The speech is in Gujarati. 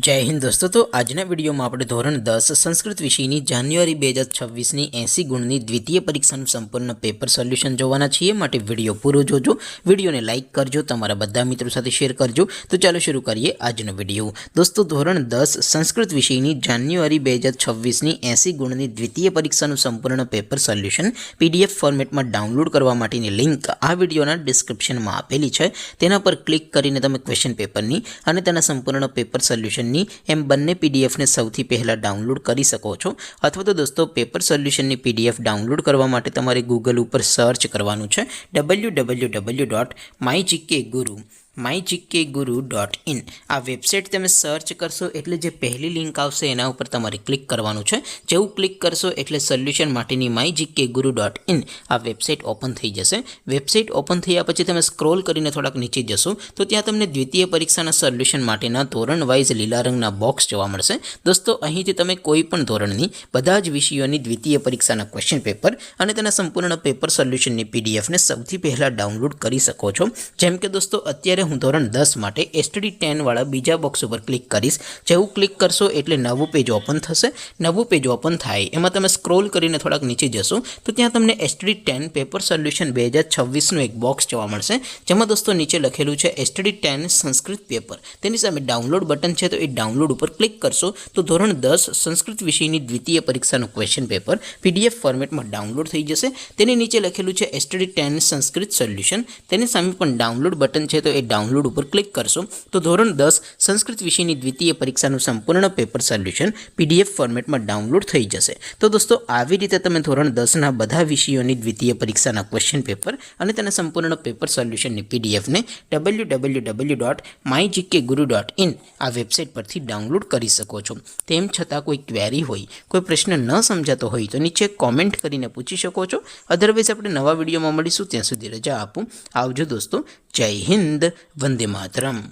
जय हिंद दोस्तों। तो आजना वीडियो में આપણે ધોરણ 10 સંસ્કૃત વિષયની જાન્યુઆરી 2026ની 80 ગુણની દ્વિતીય પરીક્ષાનું સંપૂર્ણ પેપર સોલ્યુશન જોવાના છીએ। માટે વિડિયો પૂરો જોજો, વિડિયોને લાઈક કરજો, તમારા બધા મિત્રો સાથે શેર કરજો। તો ચાલો શરૂ કરીએ આજનો વિડિયો। દોસ્તો ધોરણ 10 સંસ્કૃત વિષયની જાન્યુઆરી 2026ની 80 ગુણની દ્વિતીય પરીક્ષાનું સંપૂર્ણ પેપર સોલ્યુશન પીડીએફ ફોર્મેટમાં ડાઉનલોડ કરવા માટેની લિંક આ વિડિયોના ડિસ્ક્રિપ્શનમાં આપેલી છે। તેના પર ક્લિક કરીને તમે ક્વેશ્ચન પેપરની અને તેના સંપૂર્ણ પેપર સોલ્યુશન एम बने पीडीएफ ने सौथी पहला डाउनलॉड करी सको छो। अथवा तो दोस्तों पेपर सोल्यूशन नी पीडीएफ डाउनलॉड करवा माटे तमारे गूगल पर सर्च करवानुं छे www.mygkguru.in आ वेबसाइट तमे सर्च करशो एटले जे पहली लिंक आवशे एना उपर तमारे क्लिक करवानुं छे। जेवुं क्लिक करशो एटले सोल्यूशन माटेनी mygkguru.in आ वेबसाइट ओपन थई जशे। वेबसाइट ओपन थया पछी तमे स्क्रॉल करीने थोड़ाक नीचे जशो तो त्यां तमने द्वितीय परीक्षाना सोल्यूशन माटेना धोरण वाइज लीला रंगना बॉक्स जोवा मळशे। दोस्तों અહીંથી તમે કોઈ પણ ધોરણની બધા જ વિષયોની દ્વિતીય પરીક્ષાના ક્વેશ્ચન પેપર અને તેના સંપૂર્ણ પેપર સોલ્યુશનની પીડીએફ ને સૌથી પહેલા ડાઉનલોડ કરી શકો છો। જેમ કે દોસ્તો અત્યારે હું ધોરણ 10 માટે એસટીડી 10 વાળા બીજા બોક્સ ઉપર ક્લિક કરીશ। જેવું ક્લિક કરશો એટલે નવું પેજ ઓપન થશે। નવું પેજ ઓપન થાય એમાં તમે સ્ક્રોલ કરીને થોડાક નીચે જશો તો ત્યાં તમને એસટીડી 10 પેપર સોલ્યુશન 2026 નું એક બોક્સ જોવા મળશે। જેમાં દોસ્તો નીચે લખેલું છે એસટીડી 10 સંસ્કૃત પેપર, તેની સામે ડાઉનલોડ બટન છે તો એ डाउनलॉड पर क्लिक करशो तो धोरण 10 संस्कृत विषयनी द्वितीय परीक्षाનું क्वेश्चन पेपर पीडीएफ फॉर्मेट में डाउनलॉड थई जशे। तेनी नीचे लखेलुं छे एसटीडी 10 संस्कृत सोल्यूशन, तेनी सामे पण डाउनलॉड बटन छे तो ए डाउनलॉड पर क्लिक करशो तो धोरण 10 संस्कृत विषयनी द्वितीय परीक्षाનું संपूर्ण पेपर सोल्यूशन पीडीएफ फॉर्मेट में डाउनलॉड थई जशे। तो दोस्तों આવી રીતે તમે ધોરણ 10 ના બધા વિષયોની દ્વિતીય પરીક્ષાના ક્વેશ્ચન પેપર અને તેના સંપૂર્ણ પેપર સોલ્યુશનની પીડીએફ ને www.mygkguru.in આ વેબસાઇટ પરથી डाउनलॉड करी सको छो। तेम छतां कोई क्वेरी होय, कोई प्रश्न न समजातो होय तो नीचे कॉमेंट करीने पूछी शको छो। अदरवाइज आपणे नवा विडियोमां मळीशुं, त्यां सुधी रजा आपो। आवजो दोस्तों। जय हिंद, वंदे मातरम।